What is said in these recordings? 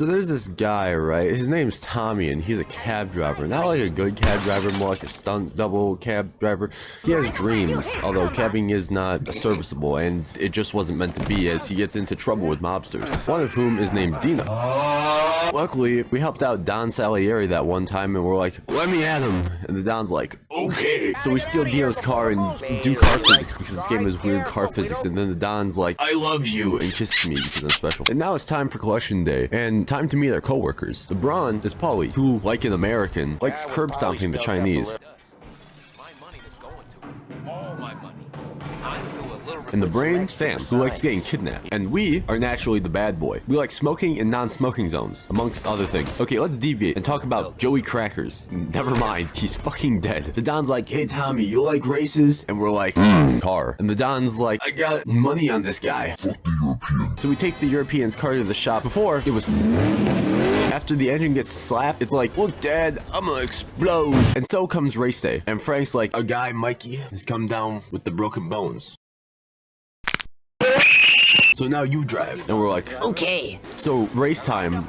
So there's this guy, right? His name's Tommy, and he's a cab driver. Not like a good cab driver, more like a stunt double cab driver. He has dreams, although cabbing is not serviceable, and it just wasn't meant to be, as he gets into trouble with mobsters, one of whom is named Dina. Luckily, we helped out Don Salieri that one time, and we're like, let me at him. And the Don's like, okay. So we steal Dina's car and do car physics, because this game is weird car physics. And then the Don's like, I love you, and kisses me because I'm special. And now it's time for collection day, and time to meet our coworkers. The Braun is Paulie, who, like an American, likes curb stomping the Chinese. And the brain, Sam, who likes getting kidnapped. And we are naturally the bad boy. We like smoking in non-smoking zones, amongst other things. Okay, let's deviate and talk about Joey Crackers. Never mind, he's fucking dead. The Don's like, hey Tommy, you like races? And we're like, car. And the Don's like, I got money on this guy. Fuck the European. So we take the European's car to the shop. Before, it was... After the engine gets slapped, it's like, look dad, I'm gonna explode. And so comes race day. And Frank's like, our guy Mikey has come down with the broken bones. So now you drive. And we're like, okay. So race time.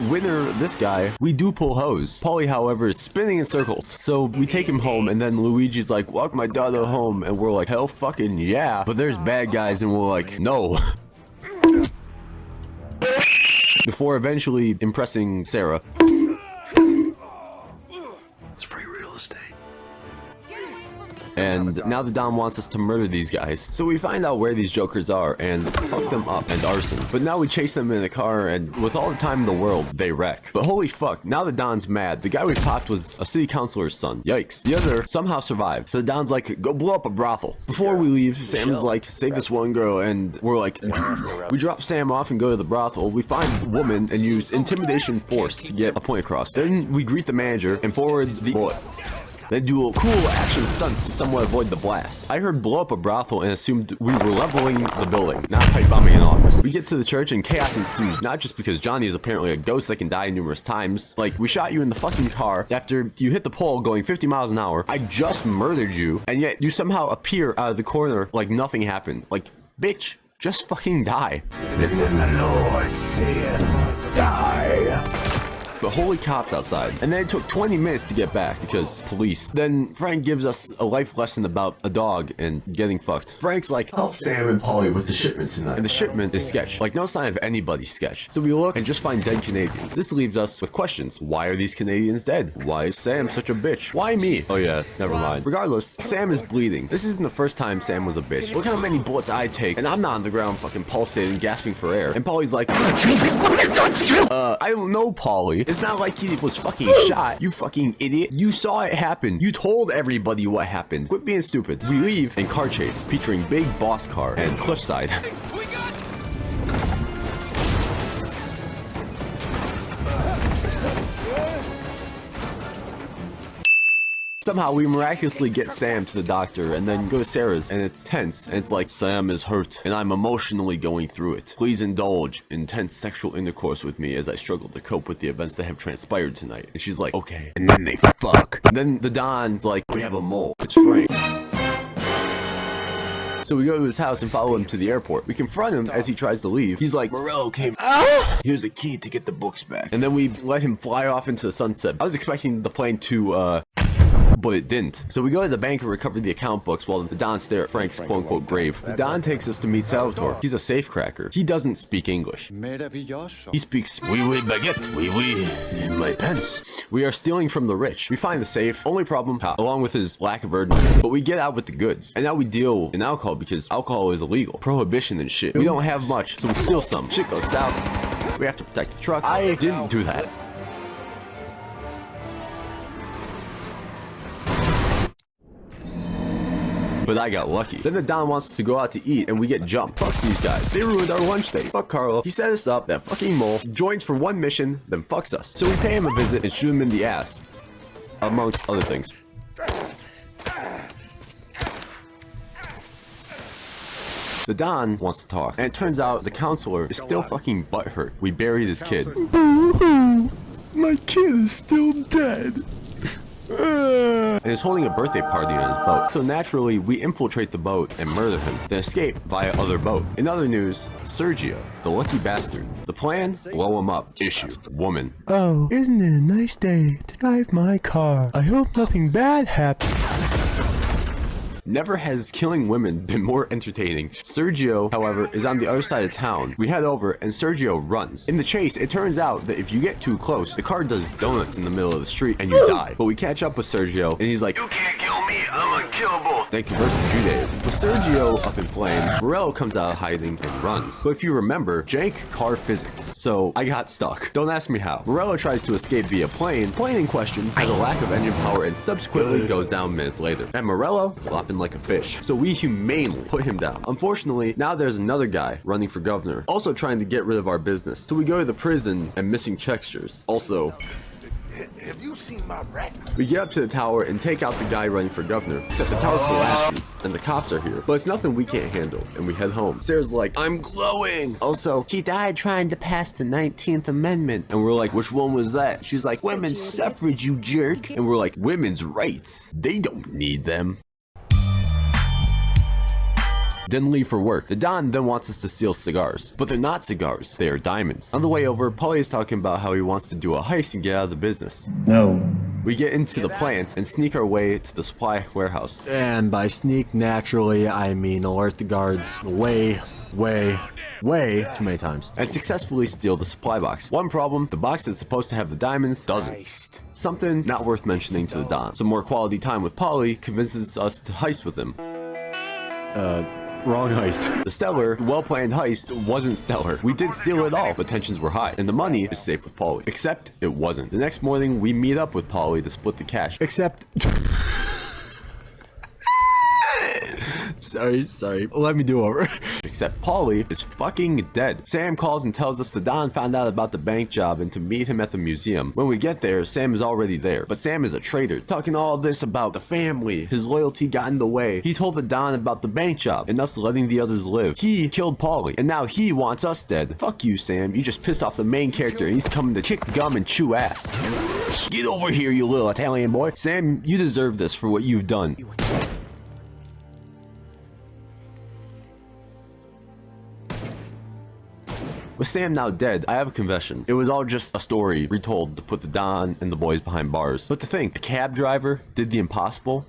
Winner, this guy, we do pull hose. Paulie, however, is spinning in circles. So we take him home, and then Luigi's like, walk my daughter home. And we're like, hell fucking yeah. But there's bad guys, and we're like, no. Before eventually impressing Sarah. It's free real estate. And now the Don wants us to murder these guys. So we find out where these jokers are and fuck them up, and arson. But now we chase them in a car, and with all the time in the world, they wreck. But holy fuck, now the Don's mad. The guy we popped was a city councilor's son. Yikes. The other somehow survived. So the Don's like, go blow up a brothel. Before we leave, Sam's like, save this one girl, and we're like, we drop Sam off and go to the brothel. We find a woman and use intimidation force to get a point across. Then we greet the manager and forward the bullet. Then do cool action stunts to somewhat avoid the blast. I heard blow up a brothel and assumed we were leveling the building, not pipe bombing an office. We get to the church and chaos ensues, not just because Johnny is apparently a ghost that can die numerous times. Like, we shot you in the fucking car after you hit the pole going 50 miles an hour. I just murdered you, and yet you somehow appear out of the corner like nothing happened. Like, bitch, just fucking die. And then the Lord saith, die. The holy cops outside, and then it took 20 minutes to get back because police. Then Frank gives us a life lesson about a dog and getting fucked. Frank's like, help Sam and Paulie with the shipment tonight. And the shipment is sketch, like no sign of anybody's sketch. So we look and just find dead Canadians. This leaves us with questions. Why are these Canadians dead? Why is Sam such a bitch? Why me? Oh yeah, never mind. Regardless, Sam is bleeding. This isn't the first time Sam was a bitch. Look how many bullets I take, and I'm not on the ground fucking pulsating, gasping for air. And Paulie's like, I don't know, Paulie. It's not like he was fucking shot, you fucking idiot. You saw it happen. You told everybody what happened. Quit being stupid. We leave in car chase, featuring Big Boss Car and Cliffside. Somehow we miraculously get Sam to the doctor and then go to Sarah's, and it's tense, and it's like, Sam is hurt and I'm emotionally going through it. Please indulge intense sexual intercourse with me as I struggle to cope with the events that have transpired tonight. And she's like, okay. And then they fuck. And then the Don's like, we have a mole. It's Frank. So we go to his house and follow him to the airport. We confront him as he tries to leave. He's like, Morello came. Here's a key to get the books back. And then we let him fly off into the sunset. I was expecting the plane to, but it didn't. So we go to the bank and recover the account books while the Don stare at Frank's quote-unquote grave. The Don takes us to meet Salvatore. He's a safe cracker. He doesn't speak English. He speaks, oui, oui, baguette, oui, oui, in my pence. We are stealing from the rich. We find the safe. Only problem, along with his lack of urgency. But we get out with the goods. And now we deal in alcohol because alcohol is illegal. Prohibition and shit. We don't have much, so we steal some. Shit goes south. We have to protect the truck. I didn't do that. But I got lucky. Then the Don wants us to go out to eat, and we get jumped. Fuck these guys. They ruined our lunch date. Fuck Carlo. He set us up. That fucking mole joins for one mission, then fucks us. So we pay him a visit and shoot him in the ass. Amongst other things. The Don wants to talk, and it turns out the counselor is still fucking butthurt. We buried his kid. My kid is still dead. and is holding a birthday party on his boat. So naturally, we infiltrate the boat and murder him, then escape via other boat. In other news, Sergio, the lucky bastard. The plan? Blow him up. Issue. Woman. Oh, isn't it a nice day to drive my car? I hope nothing bad happens. Never has killing women been more entertaining. Sergio, however, is on the other side of town. We head over and Sergio runs. In the chase, it turns out that if you get too close, the car does donuts in the middle of the street and you die. But we catch up with Sergio and he's like, "You can't kill me, I'm unkillable." Then converts to Judaism. With Sergio up in flames, Morello comes out of hiding and runs. But if you remember, jank car physics. So I got stuck. Don't ask me how. Morello tries to escape via plane. Plane in question has a lack of engine power and subsequently goes down minutes later. And Morello flopping like a fish. So we humanely put him down. Unfortunately, now there's another guy running for governor, also trying to get rid of our business. So we go to the prison and missing textures. Also, have you seen my rat? We get up to the tower and take out the guy running for governor, except the tower collapses and the cops are here. But it's nothing we can't handle, and we head home. Sarah's like, "I'm glowing." Also, "He died trying to pass the 19th Amendment." And we're like, "Which one was that?" She's like, "Women's suffrage, you jerk." And we're like, "Women's rights? They don't need them." Then leave for work. The Don then wants us to steal cigars, but they're not cigars, they are diamonds. On the way over, Paulie is talking about how he wants to do a heist and get out of the business. No. We get into the plant and sneak our way to the supply warehouse. And by sneak, naturally, I mean alert the guards way too many times. And successfully steal the supply box. One problem, the box that's supposed to have the diamonds doesn't. Something not worth mentioning to the Don. Some more quality time with Paulie convinces us to heist with him. Wrong heist. The stellar, well-planned heist wasn't stellar. We did steal it all, but tensions were high, and the money is safe with Paulie. Except, it wasn't. The next morning, we meet up with Paulie to split the cash. Except... Sorry. Let me do over. Except Paulie is fucking dead. Sam calls and tells us the Don found out about the bank job and to meet him at the museum. When we get there, Sam is already there. But Sam is a traitor, talking all this about the family. His loyalty got in the way. He told the Don about the bank job and us letting the others live. He killed Paulie, and now he wants us dead. Fuck you, Sam. You just pissed off the main character and he's coming to kick gum and chew ass. Get over here, you little Italian boy. Sam, you deserve this for what you've done. With Sam now dead, I have a confession. It was all just a story retold to put the Don and the boys behind bars. But to think, a cab driver did the impossible?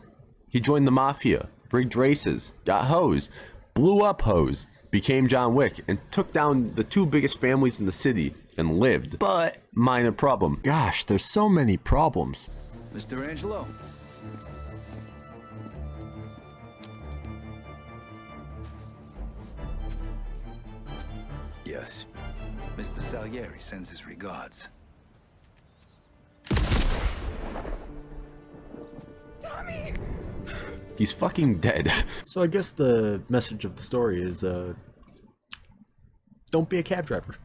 He joined the Mafia, rigged races, got hoes, blew up hoes, became John Wick, and took down the two biggest families in the city, and lived. But, minor problem. Gosh, there's so many problems. Mr. Angelo. Yes. Mr. Salieri sends his regards. Tommy! He's fucking dead. So I guess the message of the story is, don't be a cab driver.